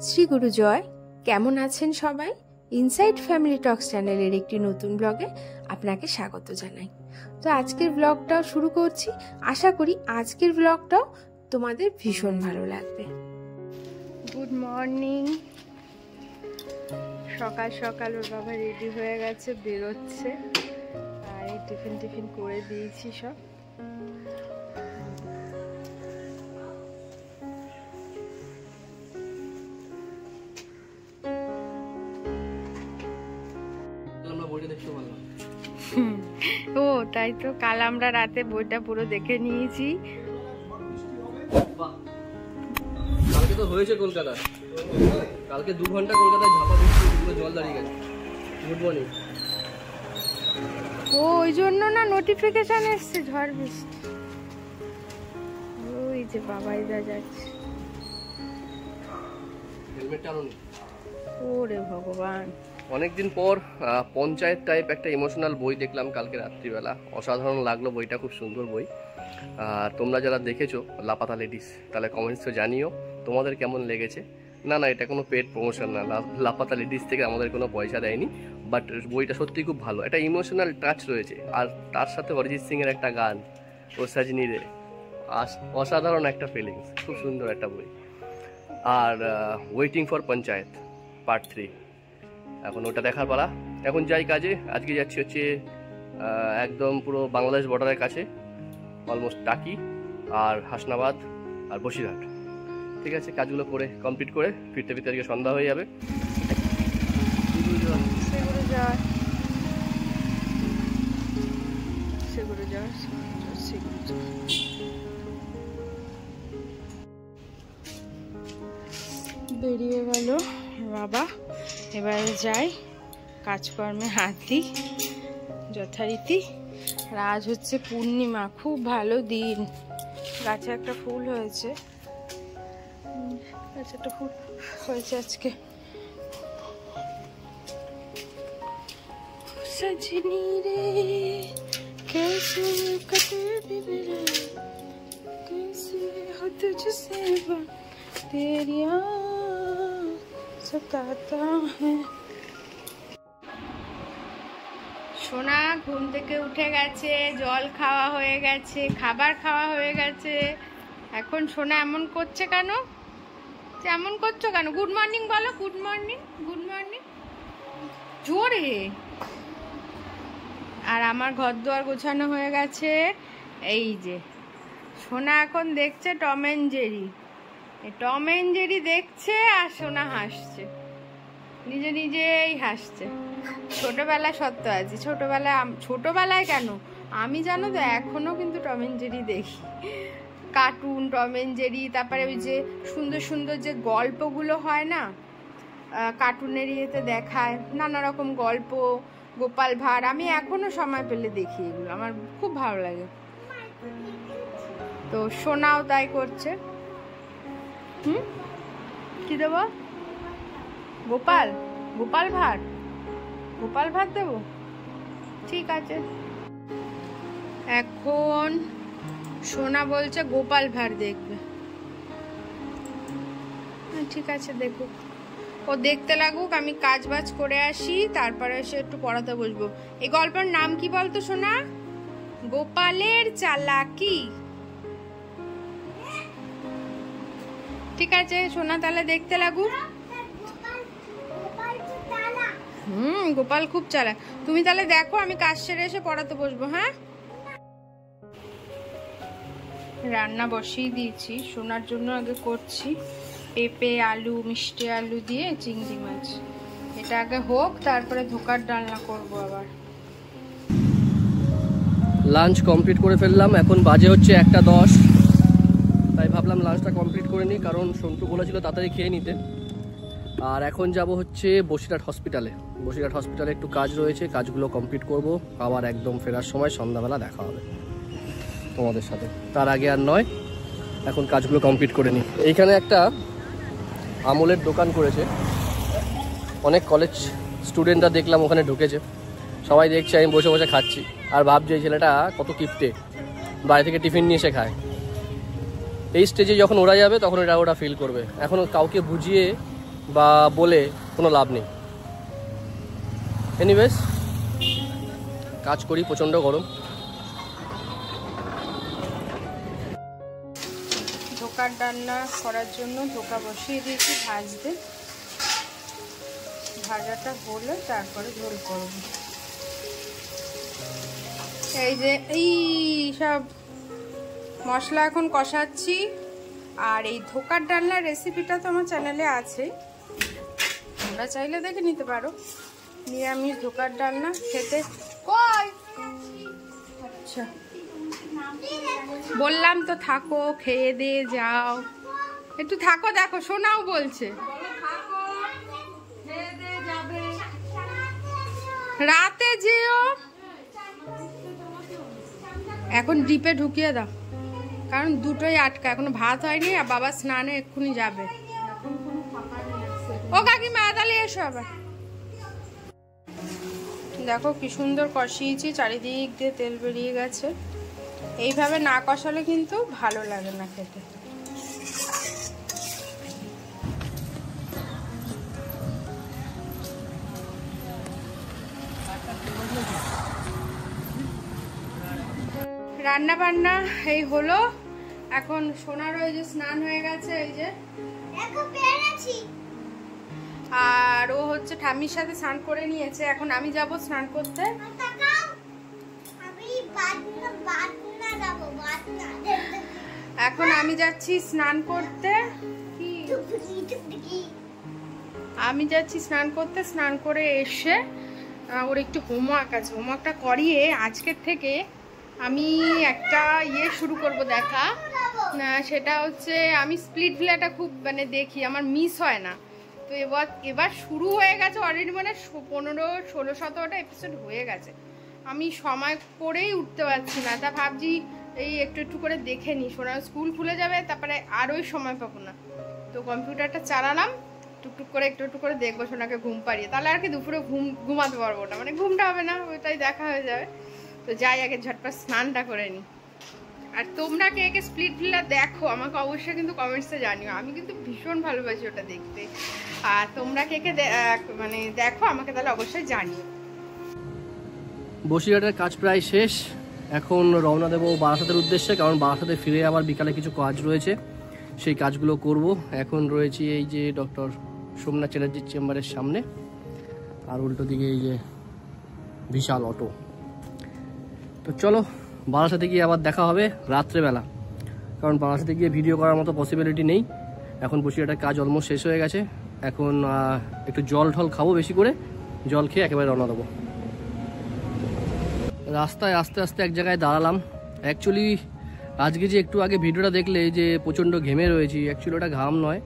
শ্রী গুরু জয়। কেমন আছেন সবাই? ইনসাইড ফ্যামিলি টক্স চ্যানেলের একটি নতুন ব্লগে আপনাকে স্বাগত জানাই। তো আজকের ব্লগটাও শুরু করছি। আশা করি আজকের ব্লগটাও তোমাদের ভীষণ ভালো লাগবে। Good morning. সকাল সকাল ওর বাবা রেডি হয়ে গেছে, বেরোচ্ছে। আর এই টিফিন করে দিয়েছি সব। ও তাই তো, কাল আমরা রাতে বইটা পুরো দেখে নিয়েছি। কালকে তো হয়েছে কলকাতা, কালকে 2 ঘন্টা কলকাতায় ঝাপা বৃষ্টি, পুরো জল দাঁড়িয়ে গেছে। Good morning. ও ওই জন্য না নোটিফিকেশন এসছে ঝড় বৃষ্টি। ওই যে বাবাই যা যাচ্ছে। হেলমেটটা আনুন। ওরে ভগবান, অনেকদিন পর পঞ্চায়েত টাইপ একটা ইমোশনাল বই দেখলাম কালকে রাত্রিবেলা। অসাধারণ লাগলো বইটা, খুব সুন্দর বই। তোমরা যারা দেখেছো লাপাতা লেডিস, তাহলে কমেন্টসে জানিও তোমাদের কেমন লেগেছে। না এটা কোনো পেড প্রমোশন না, লাপাতা লেডিস থেকে আমাদের কোনো পয়সা দেয়নি, বাট বইটা সত্যি খুব ভালো। একটা ইমোশনাল টাচ রয়েছে, আর তার সাথে অরিজিৎ সিংয়ের একটা গান ও সাজনি রে, অসাধারণ একটা ফিলিংস, খুব সুন্দর একটা বই। আর ওয়েটিং ফর পঞ্চায়েত পার্ট 3, এখন ওটা দেখার পালা। এখন যাই কাজে। আজকে যাচ্ছি হচ্ছে একদম পুরো বাংলাদেশ বর্ডারের কাছে, অলমোস্ট টাকি আর হাসনাবাদ আর বসিরহাট। ঠিক আছে, কাজগুলো করে কমপ্লিট করে ফিরতে আজকে সন্ধ্যা হয়ে যাবে। বেরিয়ে গেল বাবা, এবারে যাই কাজকর্মে হাত দিই যথারীতি। আজ হচ্ছে পূর্ণিমা, খুব ভালো দিন। গাছে একটা ফুল হয়েছে, আজকে। सजनी रे कैसे कटे दिन रे, कैसे हो तुझसे बात, तेरी आँख सताता है। সোনা ঘুম থেকে উঠে গেছে, জল খাওয়া হয়ে গেছে, খাবার খাওয়া হয়ে গেছে। এখন সোনা এমন করছে কেন? এমন করছো কেন? গুড মর্নিং বলো, গুড মর্নিং, গুড মর্নিং জোরে। আর আমার ঘর দুয়ার গোছানো হয়ে গেছে। এই যে সোনা এখন দেখছে Tom and Jerry. Tom and Jerry দেখছে আর সোনা হাসছে, নিজেই হাসছে। ছোটবেলা সত্য আছে, ছোটবেলায় কেন আমি জানো তো এখনো কিন্তু টম এন্ড জেরি দেখি, কার্টুন টম এন্ড জেরি। তারপরে ওই যে সুন্দর সুন্দর যে গল্পগুলো হয় না, কার্টুনের ইয়েতে দেখায় নানা রকম গল্প, গোপাল ভাঁড়, আমি এখনো সময় পেলে দেখি এগুলো, আমার খুব ভালো লাগে। তো সোনাও তাই করছে। কি দেবো? গোপাল ভাঁড় দেবো, ঠিক আছে। এখন সোনা বলছে গোপাল ভাঁড় দেখবে। ঠিক আছে, দেখুক, ও দেখতে লাগুক, আমি কাজ বাজ করে আসি, তারপরে এসে একটু পড়াতে বসবো। এই গল্পের নাম কি বলতো সোনা? গোপালের চালাকি। ঠিক আছে সোনা, তাহলে দেখতে লাগুক। গোপাল খুব চালাক। তুমি তাহলে দেখো, আমি কাজ সেরে এসে পড়াতে বসবো। হ্যাঁ, রান্না বসিয়ে দিয়েছি, সোনার জন্য আগে করছি পেঁপে আলু, মিষ্টি আলু দিয়ে চিংড়ি মাছ। এটা আগে হোক, তারপরে ধোকার ডালনা করব। আবার লাঞ্চ কমপ্লিট করে ফেললাম, এখন বাজে হচ্ছে 1:10। তাই ভাবলাম লাঞ্চটা কমপ্লিট করে নিই, কারণ সন্টু বলেছিল তাড়াতাড়ি খেয়ে নিতে। আর এখন যাব হচ্ছে বসিরহাট হসপিটালে একটু কাজ রয়েছে, কাজগুলো কমপ্লিট করব। আবার একদম ফেরার সময় সন্ধ্যাবেলা দেখা হবে তোমাদের সাথে। তার আগে আর নয়, এখন কাজগুলো কমপ্লিট করে নিই। এইখানে একটা আমলের দোকান করেছে, অনেক কলেজ স্টুডেন্টরা দেখলাম ওখানে ঢুকেছে। সবাই দেখছে আমি বসে বসে খাচ্ছি, আর ভাবছি এই ছেলেটা কত কিপ্টে, বাড়ি থেকে টিফিন নিয়ে এসে খায়। এই স্টেজে যখন ওরা যাবে তখন ওরা ফিল করবে। এখন কাউকে বুঝিয়ে বা বলে কোনো লাভ নেই। এনিওয়েজ কাজ করি, প্রচণ্ড গরম। ধোকার ডালনা করার জন্য ধোকা বসিয়ে দিয়েছি ভাজতে। ভাজাটা হলে তারপরে ঝোল করব। এই যে এই সব মশলা এখন কষাচ্ছি। আর এই ধোকার ডালনার রেসিপিটা তো আমার চ্যানেলে আছে, তোমরা চাইলে দেখে নিতে পারো। নিরামিষ ধোকার ডালনা খেতে। আচ্ছা বললাম তো থাকো, খেয়ে দিয়ে যাও, একটু থাকো। দেখো সোনাও বলছে রাতে যেও। এখন ডিপে ঢুকিয়ে দাও, কারণ দুটোই আটকা, এখনো ভাত হয়নি। আর বাবা স্নানে এক্ষুনি যাবে। ও কাকিমা তাহলে এসো আবার। দেখো কি সুন্দর কষিয়েছি, চারিদিক দিয়ে তেল বেরিয়ে গেছে। এইভাবে না কষালে কিন্তু ভালো লাগে না খেতে। রান্না বান্না এই হলো। এখন সোনার ওই যে স্নান হয়ে গেছে, এই যে আর ও হচ্ছে ঠাম্মির সাথে স্নান করে নিয়েছে। এখন আমি যাব স্নান করতে। এখন আমি যাচ্ছি স্নান করতে। স্নান করে এসে ওর একটু হোমওয়ার্ক আছে, হোমওয়ার্কটা করিয়ে আজকের থেকে আমি একটা শুরু করব দেখা। সেটা হচ্ছে আমি স্প্লিট ভিলাটা খুব মানে দেখি, আমার মিস হয় না। তো এবার শুরু হয়ে গেছে অলরেডি, মানে 15-16-17টা এপিসোড হয়ে গেছে। আমি সময় করেই উঠতে পারছি না। তা ভাবছি এই একটু করে দেখে নিই, সোনার স্কুল খুলে যাবে, তারপরে আরোই সময় পাবো না। তো কম্পিউটারটা চালালাম, টুকটুক করে একটু করে দেখবো সোনাকে ঘুম পাড়িয়ে। তাহলে আর কি দুপুরে ঘুমাতে পারবো না, মানে ঘুমটা হবে না, ওইটাই দেখা হয়ে যাবে। তো যাই আগে ঝটপট স্নানটা করে নিই। আর তোমরা কে কে স্প্লিট ভিলা দেখো আমাকে অবশ্যই কিন্তু কমেন্টসে জানিও। আমি কিন্তু ভীষণ ভালোবাসি ওটা দেখতে। আর তোমরা কে কে মানে দেখো আমাকে তাহলে অবশ্যই জানিও। বসিরহাটের কাজ প্রায় শেষ। এখন রওনা দেবো বারাসাতের উদ্দেশ্যে, কারণ বারাসাতে ফিরে আবার বিকালে কিছু কাজ রয়েছে, সেই কাজগুলো করব। এখন রয়েছি এই যে ডক্টর সোমনাথ চ্যাটার্জির চেম্বারের সামনে, আর উল্টো দিকে এই যে বিশাল অটো। তো চলো বারাসাতে গিয়ে আবার দেখা হবে রাত্রেবেলা, কারণ বারাসাতে গিয়ে ভিডিও করার মতো পসিবিলিটি নেই। এখন বসিরহাটের কাজ অলমোস্ট শেষ হয়ে গেছে। এখন একটু জল খাবো, বেশি করে জল খেয়ে একেবারে রওনা দেবো। রাস্তায় আস্তে আস্তে এক জায়গায় দাঁড়ালাম। অ্যাকচুয়ালি আজকে যে একটু আগে ভিডিওটা দেখলে যে প্রচণ্ড ঘেমে রয়েছি, অ্যাকচুয়ালি ওটা ঘাম নয়,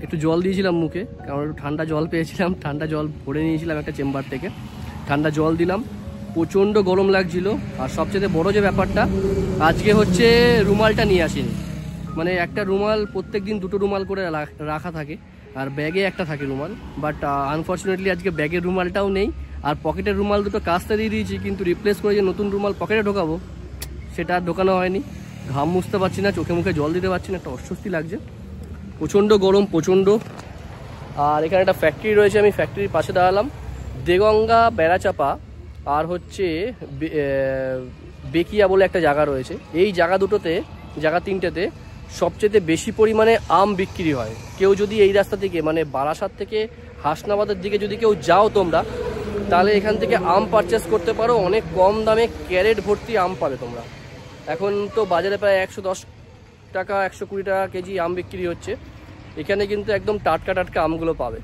একটু জল দিয়েছিলাম মুখে, কারণ একটু ঠান্ডা জল পেয়েছিলাম। ঠান্ডা জল ভরে নিয়েছিলাম একটা চেম্বার থেকে, ঠান্ডা জল দিলাম। প্রচণ্ড গরম লাগছিল। আর সবচেয়ে বড় যে ব্যাপারটা, আজকে হচ্ছে রুমালটা নিয়ে আসিনি। মানে একটা রুমাল প্রত্যেক দিন 2টো রুমাল করে রাখা থাকে, আর ব্যাগে একটা থাকে রুমাল। বাট আনফর্চুনেটলি আজকে ব্যাগের রুমালটাও নেই, আর পকেটের রুমাল দুটো কাজটা দিয়ে দিয়েছি, কিন্তু রিপ্লেস করে যে নতুন রুমাল পকেটে ঢোকাবো সেটা আর ঢোকানো হয়নি। ঘাম মুছতে পারছি না, চোখে মুখে জল দিতে পারছি না, একটা অস্বস্তি লাগছে। প্রচণ্ড গরম, প্রচণ্ড। আর এখানে একটা ফ্যাক্টরি রয়েছে, আমি ফ্যাক্টরির পাশে দাঁড়ালাম। দেগঙ্গা, বেড়াচাপা আর হচ্ছে বেকিয়া বলে একটা জায়গা রয়েছে। এই জায়গা তিনটেতে সবচেয়ে বেশি পরিমাণে আম বিক্রি হয়। কেউ যদি এই রাস্তা থেকে মানে বারাসাত থেকে হাসনাবাদের দিকে যদি কেউ যাও তোমরা, তাহলে এখান থেকে আম পারচেস করতে পারো। অনেক কম দামে ক্যারেট ভর্তি আম পাবে তোমরা। এখন তো বাজারে প্রায় 110 টাকা 120 টাকা কেজি আম বিক্রি হচ্ছে। এখানে কিন্তু একদম টাটকা আমগুলো পাবে।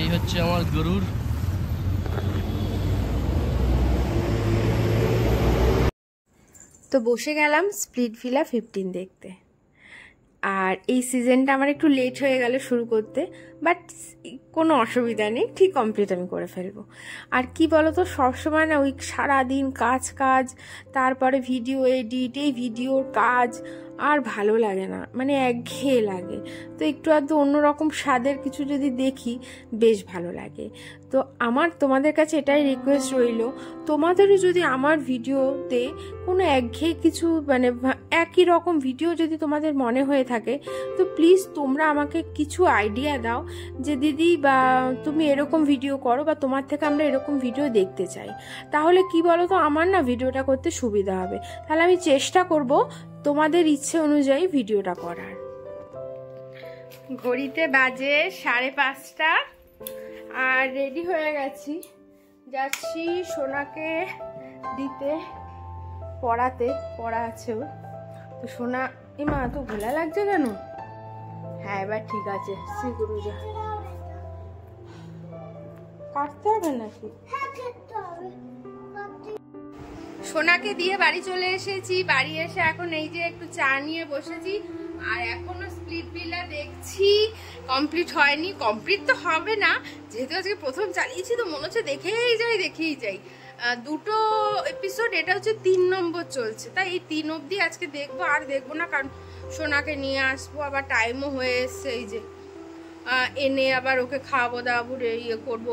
এই হচ্ছে আমার গরুর। তো বসে গেলাম স্প্লিট ভিলা 15 দেখতে। আর এই সিজনটা আমার একটু লেট হয়ে গেল শুরু করতে, বাট কোনো অসুবিধা নেই, ঠিক কমপ্লিট আমি করে ফেলবো। আর কি বলো তো, সবসময় না ওই সারাদিন কাজ, তারপরে ভিডিও এডিট, এই ভিডিওর কাজ আর ভালো লাগে না, মানে একঘেয়ে লাগে। তো একটু আধটু অন্যরকম স্বাদের কিছু যদি দেখি বেশ ভালো লাগে। তো আমার তোমাদের কাছে এটাই রিকোয়েস্ট রইল, তোমাদেরও যদি আমার ভিডিওতে কোনো একঘেয়ে কিছু মানে একই রকম ভিডিও যদি তোমাদের মনে হয়ে থাকে, তো প্লিজ তোমরা আমাকে কিছু আইডিয়া দাও যে দিদি বা তুমি এরকম ভিডিও করো, বা তোমার থেকে আমরা এরকম ভিডিও দেখতে চাই। তাহলে কি বলো তো, আমার না ভিডিওটা করতে সুবিধা হবে। তাহলে আমি চেষ্টা করব তোমাদের ইচ্ছে অনুযায়ী ভিডিওটা করার। ঘড়িতে বাজে 5:30 আর রেডি হয়ে গেছি, যাচ্ছি সোনাকে দিতে, পড়া আছে ওর। তো সোনা, মা তো ভোলা লাগছে কেন? হ্যাঁ এবার ঠিক আছে, শিগগির যা। কাটতে হবে নাকি? সোনাকে দিয়ে বাড়ি চলে এসেছি। বাড়ি এসে এখন এই যে একটু চা নিয়ে বসেছি, আর এখনো স্প্লিট ভিলা দেখছি, কমপ্লিট হয়নি। কমপ্লিট তো হবে না, যেহেতু আজকে প্রথম চালিয়েছি, তো মনে হচ্ছে দেখেই যাই। 2টো এপিসোড, এটা হচ্ছে 3 নম্বর চলছে, তাই এই 3 অবধি আজকে দেখবো, আর দেখবো না, কারণ সোনাকে নিয়ে আসবো, আবার টাইমও হয়ে এসছে। এই যে এনে আবার ওকে খাওয়াবো দাওয়াবো, ইয়ে করবো,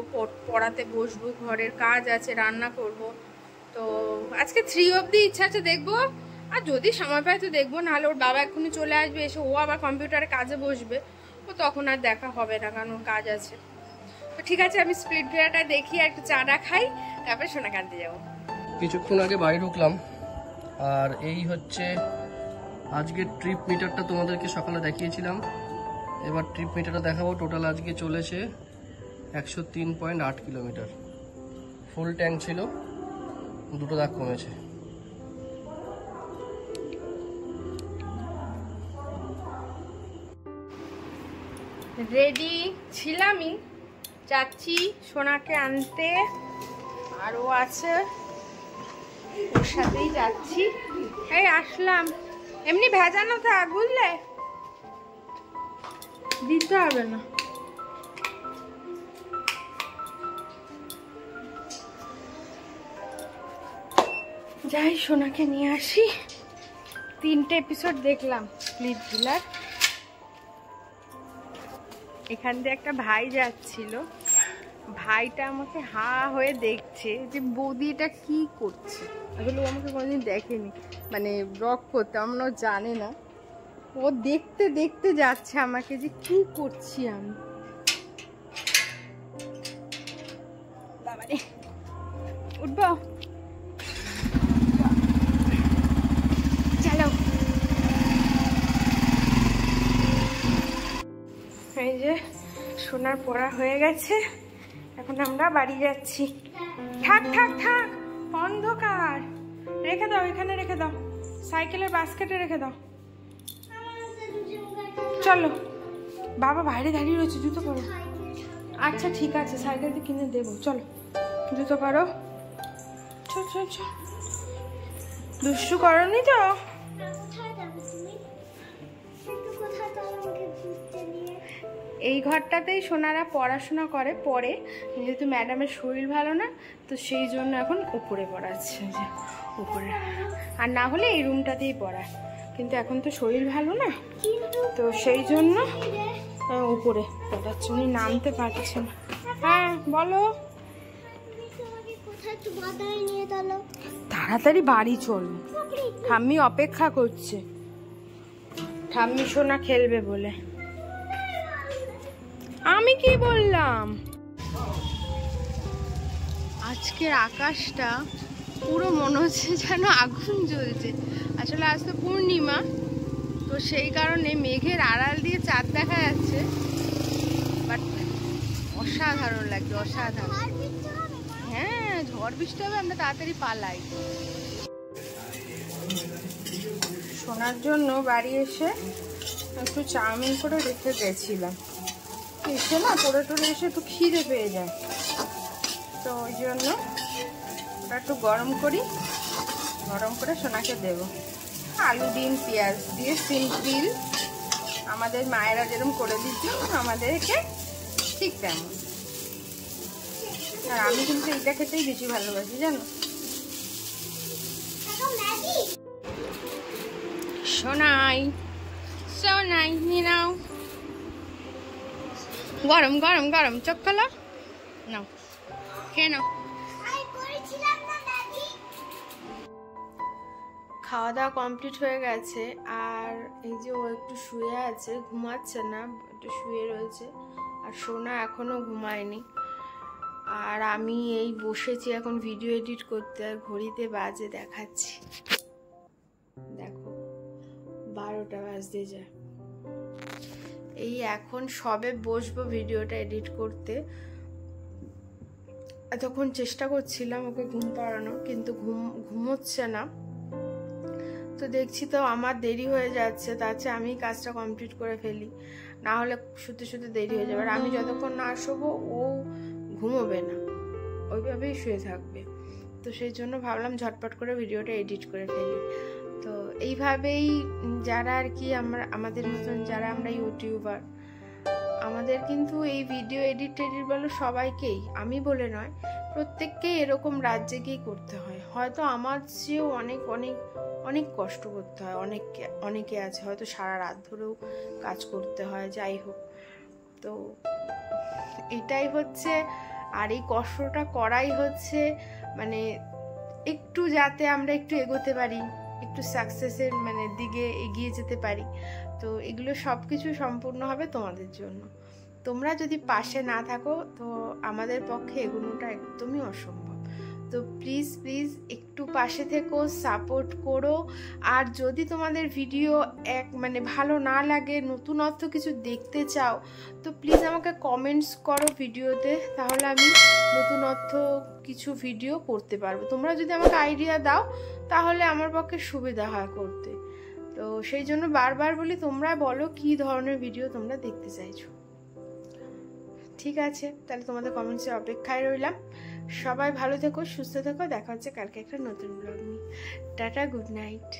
পড়াতে বসবো, ঘরের কাজ আছে, রান্না করব। তো আজকে 3 অবধি ইচ্ছা আছে দেখবো, আর যদি সময় পাই তো দেখবো, নাহলে ওর বাবা এক্ষুনি চলে আসবে, এসে ও আবার কম্পিউটারে কাজে বসবে, ও তখন আর দেখা হবে না, কারণ ওর কাজ আছে। তো ঠিক আছে, আমি স্প্লিট ভিলাটা দেখি, আর একটু চাটা খাই, তারপরে সোনাকে আনতে যাবো। কিছুক্ষণ আগে বাড়ি ঢুকলাম, আর এই হচ্ছে আজকে ট্রিপ মিটারটা তোমাদেরকে সকালে দেখিয়েছিলাম। এবার ট্রিপ মিটারটা দেখাবো। টোটাল আজকে চলেছে 103.8 কিলোমিটার। ফুল ট্যাঙ্ক ছিল, 2টো দাগ কমেছে। রেডি ছিলামই, যাচ্ছি সোনাকে আনতে, আর ও আছে, ওর সাথেই যাচ্ছি। এই আসলাম, এমনি ভেজানো থাক, বুঝলে, দিতে হবে না। যাই সোনাকে নিয়ে আসি। 3টে এপিসোড দেখলাম স্প্লিট ভিলার। এখান দিয়ে একটা ভাই যাচ্ছিল, ভাইটা আমাকে হা হয়ে দেখছে যে বৌদি এটা কি করছে। আসলে ও আমাকে কোনোদিন দেখেনি, মানে ব্লগ করতে, আমার ও জানে না। ও দেখতে দেখতে যাচ্ছে আমাকে যে কি করছি আমি। বাবারে, উঠবো, চলো। এই যে সোনার পড়া হয়ে গেছে, এখন আমরা বাড়ি যাচ্ছি। থাক অন্ধকার, রেখে দাও, এখানে রেখে দাও, সাইকেলের বাস্কেটে রেখে দাও। চলো, বাবা বাইরে দাঁড়িয়ে রয়েছে, জুতো পরো। আচ্ছা ঠিক আছে, সাইকেলটা কিনে দেবো, চলো জুতো পরো। চল, দুষ্টু করনি তো? এই ঘরটাতেই সোনারা পড়াশোনা করে, পড়ে, যেহেতু ম্যাডামের শরীর ভালো না, তো সেই জন্য এখন উপরে পড়াচ্ছে, যে উপরে, আর না হলে এই রুমটাতেই পড়ায়, কিন্তু এখন তো শরীর ভালো না, তো সেই জন্য উপরে পড়াচ্ছে, উনি নামতে পারছে না। হ্যাঁ বলো। তাড়াতাড়ি বাড়ি চলো, ঠাম্মি অপেক্ষা করছে, ঠাম্মি সোনা খেলবে বলে। আমি কি বললাম? আজকের আকাশটা পুরো মনে হচ্ছে যেন আগুন জ্বলছে। আসলে আজ তো পূর্ণিমা, তো সেই কারণে মেঘের আড়াল দিয়ে চাঁদ দেখা যাচ্ছে, বাট অসাধারণ লাগছে, অসাধারণ। হ্যাঁ ঝড় বৃষ্টি হবে, আমরা তাড়াতাড়ি পালাই। শোনার জন্য বাড়ি এসে একটু চাউমিন করে রেখে গেছিলাম, এসে না পড়ে টরে এসে একটু খিদে পেয়ে যায়, তো ওই জন্য ওটা একটু গরম করে সোনাকে দেবো। আলু ডিম পেঁয়াজ দিয়ে সিম্পল, আমাদের মায়েরা যেরকম করে দিত আমাদেরকে ঠিক তেমন। আর আমি কিন্তু এটা খেতেই বেশি ভালোবাসি জানো। সোনাই সোনাই নিয়ে নাও, গরম গরম গরম চোখ খোলো, নাও খেয়ে নাও। খাওয়া দাওয়া কমপ্লিট হয়ে গেছে, আর এই যে ও একটু শুয়ে আছে, ঘুমাচ্ছে না, একটু শুয়ে রয়েছে। আর সোনা এখনো ঘুমায়নি। আর আমি এই বসেছি এখন ভিডিও এডিট করতে, আর ঘড়িতে বাজে দেখাচ্ছি, দেখো 12টা বাজতে যায়। এই এখন সবে বসবো ভিডিওটা এডিট করতে। এতক্ষণ চেষ্টা করছিলাম ওকে ঘুম পাড়ানো, কিন্তু ঘুমোচ্ছে না। তো দেখছি তো আমার দেরি হয়ে যাচ্ছে, তার চেয়ে আমি কাজটা কমপ্লিট করে ফেলি, না হলে শুতে শুতে দেরি হয়ে যাবে। আর আমি যতক্ষণ না শোবো ও ঘুমোবে না, ওইভাবেই শুয়ে থাকবে। তো সেই জন্য ভাবলাম ঝটপট করে ভিডিওটা এডিট করে ফেলি। তো এইভাবেই যারা আর কি আমাদের মতন যারা আমরা ইউটিউবার, আমাদের কিন্তু এই ভিডিও এডিট বলো সবাইকেই, আমি বলে নয়, প্রত্যেককেই এরকম রাত জেগেই করতে হয়। হয়তো আমার চেয়েও অনেক অনেক অনেক কষ্ট করতে হয়, অনেকে আছে হয়তো সারা রাত ধরেও কাজ করতে হয়। যাই হোক, তো এটাই হচ্ছে, আর এই কষ্টটা করাই হচ্ছে মানে একটু যাতে আমরা একটু এগোতে পারি, একটু সাকসেসের মানে দিকে এগিয়ে যেতে পারি। তো এগুলো সব কিছু সম্পূর্ণ হবে তোমাদের জন্য। তোমরা যদি পাশে না থাকো তো আমাদের পক্ষে এগোনোটা একদমই অসম্ভব। তো প্লিজ প্লিজ একটু পাশে থেকো, সাপোর্ট করো। আর যদি তোমাদের ভিডিও মানে ভালো না লাগে, নতুনত্ব কিছু দেখতে চাও, তো প্লিজ আমাকে কমেন্টস করো ভিডিওতে, তাহলে আমি নতুনত্ব কিছু ভিডিও করতে পারবো। তোমরা যদি আমাকে আইডিয়া দাও তাহলে আমার পক্ষে সুবিধা হয় করতে। তো সেই জন্য বারবার বলি, তোমরা বলো কি ধরনের ভিডিও তোমরা দেখতে চাইছো। ঠিক আছে, তাহলে তোমাদের কমেন্টসের অপেক্ষায় রইলাম। সবাই ভালো থেকো, সুস্থ থেকো, দেখা হচ্ছে কালকে একটা নতুন ব্লগ নিয়ে। Tata, good night.